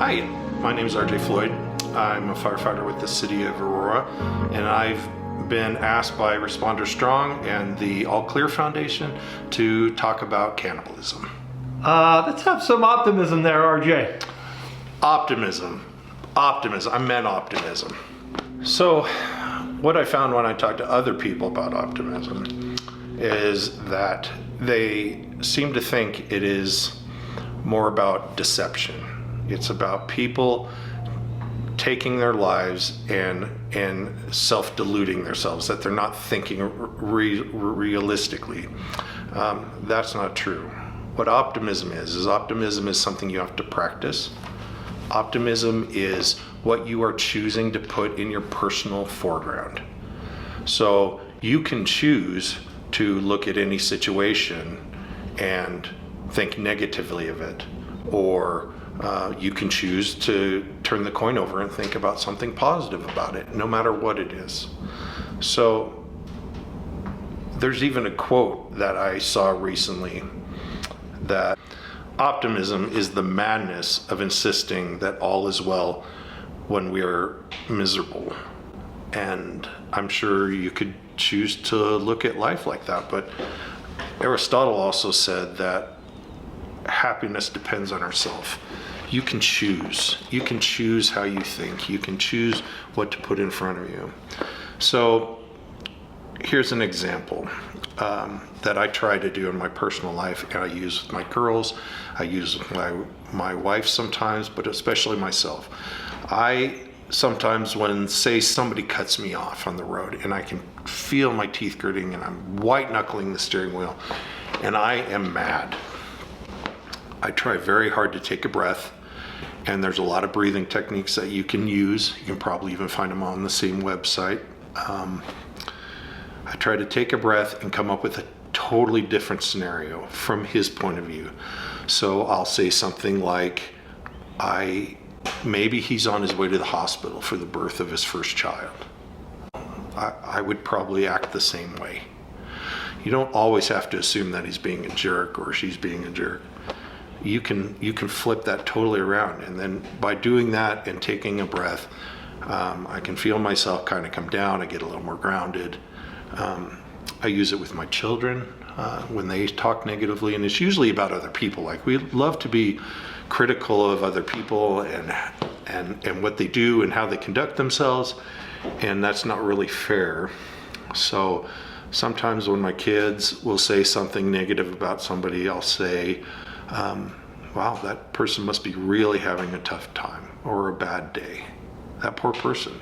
Hi, my name is RJ Floyd. I'm a firefighter with the city of Aurora, and I've been asked by Responder Strong and the All Clear Foundation to talk about cannibalism. Let's have some optimism there, RJ. Optimism. I meant optimism. So, what I found when I talked to other people about optimism is that they seem to think it is more about deception. It's about people taking their lives and self-deluding themselves, that they're not thinking realistically. That's not true. What optimism is optimism is something you have to practice. Optimism is what you are choosing to put in your personal foreground. So you can choose to look at any situation and think negatively of it, or you can choose to turn the coin over and think about something positive about it, no matter what it is. So there's even a quote that I saw recently that optimism is the madness of insisting that all is well when we are miserable. And I'm sure you could choose to look at life like that, but Aristotle also said that happiness depends on ourselves. You can choose. You can choose how you think. You can choose what to put in front of you. So here's an example that I try to do in my personal life, and I use with my girls. I use with my wife sometimes, but especially myself. I sometimes, when, say, somebody cuts me off on the road and I can feel my teeth gritting and I'm white knuckling the steering wheel and I am mad, I try very hard to take a breath, and there's a lot of breathing techniques that you can use. You can probably even find them on the same website. I try to take a breath and come up with a totally different scenario from his point of view. So I'll say something like, maybe he's on his way to the hospital for the birth of his first child. I would probably act the same way. You don't always have to assume that he's being a jerk or she's being a jerk. You can flip that totally around, and then by doing that and taking a breath, I can feel myself kind of come down. I get a little more grounded. I use it with my children when they talk negatively, and it's usually about other people. Like, we love to be critical of other people and what they do and how they conduct themselves, and that's not really fair. So sometimes when my kids will say something negative about somebody, I'll say, wow, that person must be really having a tough time or a bad day. That poor person.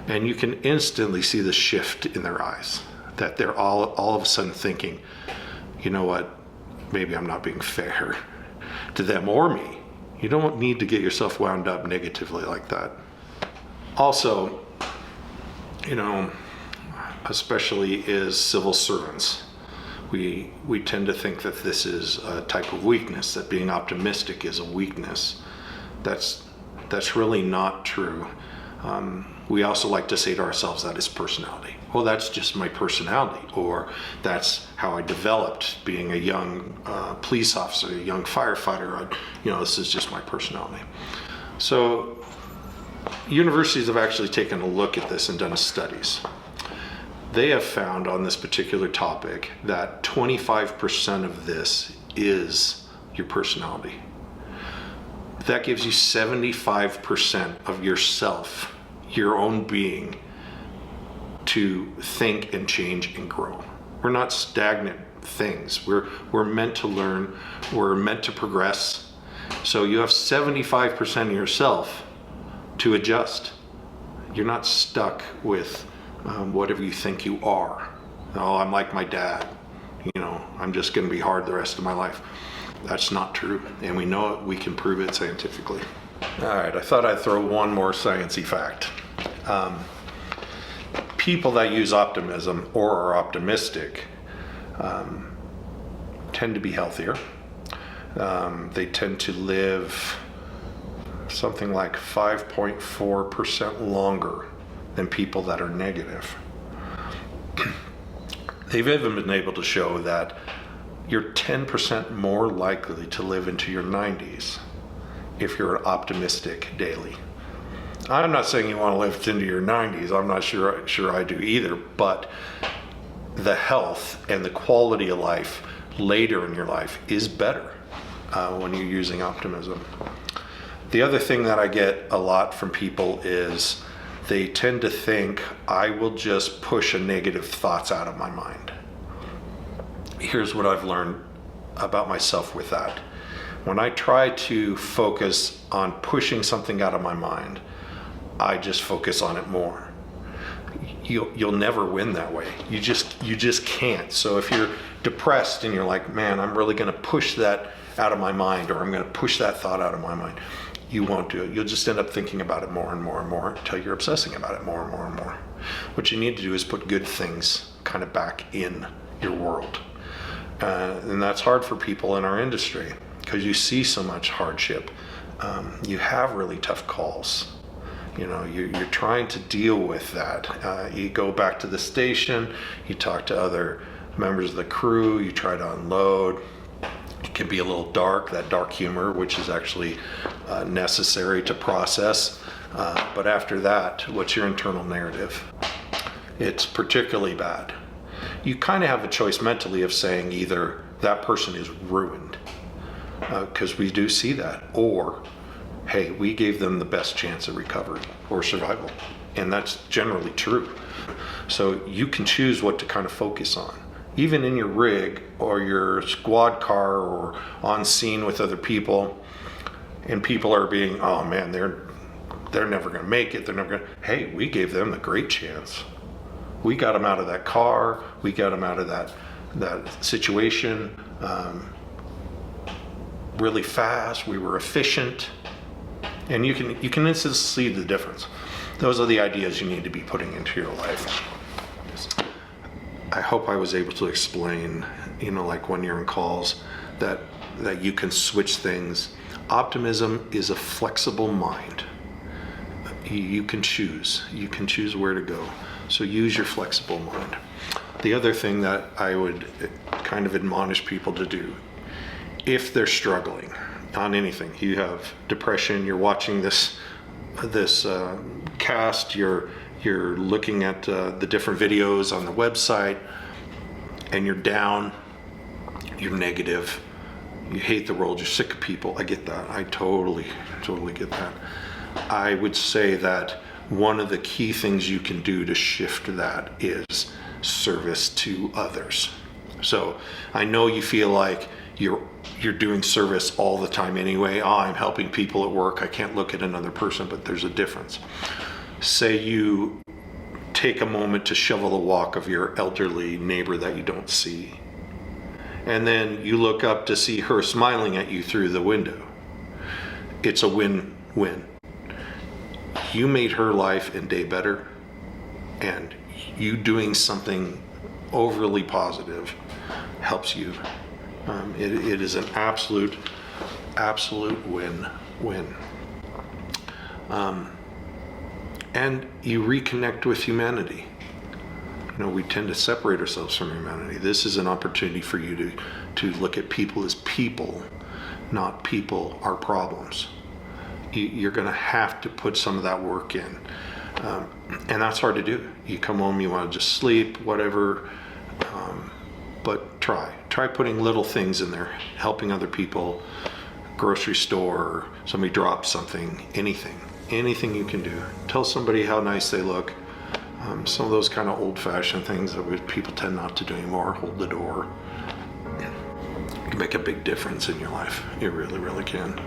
And you can instantly see the shift in their eyes, that they're all of a sudden thinking, you know what, maybe I'm not being fair to them or me. You don't need to get yourself wound up negatively like that. Also, especially as civil servants, we tend to think that this is a type of weakness, that being optimistic is a weakness. That's really not true. We also like to say to ourselves that is personality. Well, that's just my personality, or that's how I developed being a young police officer, a young firefighter. This is just my personality. So universities have actually taken a look at this and done studies. They have found on this particular topic that 25% of this is your personality. That gives you 75% of yourself, your own being, to think and change and grow. We're not stagnant things. We're meant to learn. We're meant to progress. So you have 75% of yourself to adjust. You're not stuck with whatever you think you are. Oh, I'm like my dad. I'm just going to be hard the rest of my life. That's not true, and we know it. We can prove it scientifically. All right, I thought I'd throw one more sciencey fact. People that use optimism or are optimistic tend to be healthier. They tend to live something like 5.4% longer than people that are negative. They've even been able to show that you're 10% more likely to live into your 90s if you're optimistic daily. I'm not saying you want to live into your 90s. I'm not sure I do either, but the health and the quality of life later in your life is better when you're using optimism. The other thing that I get a lot from people is they tend to think, I will just push a negative thoughts out of my mind. Here's what I've learned about myself with that. When I try to focus on pushing something out of my mind, I just focus on it more. You'll never win that way. You just can't. So if you're depressed and you're like, man, I'm really going to push that out of my mind, or I'm going to push that thought out of my mind, you won't do it. You'll just end up thinking about it more and more and more until you're obsessing about it more and more and more. What you need to do is put good things kind of back in your world. And that's hard for people in our industry because you see so much hardship. You have really tough calls. You know, you're trying to deal with that. You go back to the station, you talk to other members of the crew, you try to unload. It can be a little dark, that dark humor, which is actually necessary to process. But after that, what's your internal narrative? It's particularly bad. You kind of have a choice mentally of saying either that person is ruined, because we do see that, or hey, we gave them the best chance of recovery or survival. And that's generally true. So you can choose what to kind of focus on. Even in your rig or your squad car or on scene with other people, and people are being, oh man, they're never gonna make it, hey, we gave them a great chance. We got them out of that car, we got them out of that situation really fast, we were efficient. And you can instantly see the difference. Those are the ideas you need to be putting into your life. I hope I was able to explain, like when you're in calls, that you can switch things. Optimism is a flexible mind. You can choose. You can choose where to go. So use your flexible mind. The other thing that I would kind of admonish people to do, if they're struggling on anything, you have depression, you're watching this cast, you're looking at the different videos on the website, and you're down, you're negative, you hate the world, you're sick of people. I get that. I totally get that. I would say that one of the key things you can do to shift that is service to others. So I know you feel like you're doing service all the time anyway. I'm helping people at work, I can't look at another person, but there's a difference. Say you take a moment to shovel the walk of your elderly neighbor that you don't see, and then you look up to see her smiling at you through the window. It's a win-win. You made her life and day better, and you doing something overly positive helps you. It is an absolute win-win. And you reconnect with humanity. We tend to separate ourselves from humanity. This is an opportunity for you to look at people as people, not people are problems. You're going to have to put some of that work in. And that's hard to do. You come home, you want to just sleep, whatever. But try putting little things in there, helping other people, grocery store, somebody drops something, anything you can do. Tell somebody how nice they look. Some of those kind of old-fashioned things that people tend not to do anymore. Hold the door. It can make a big difference in your life. It really, really can.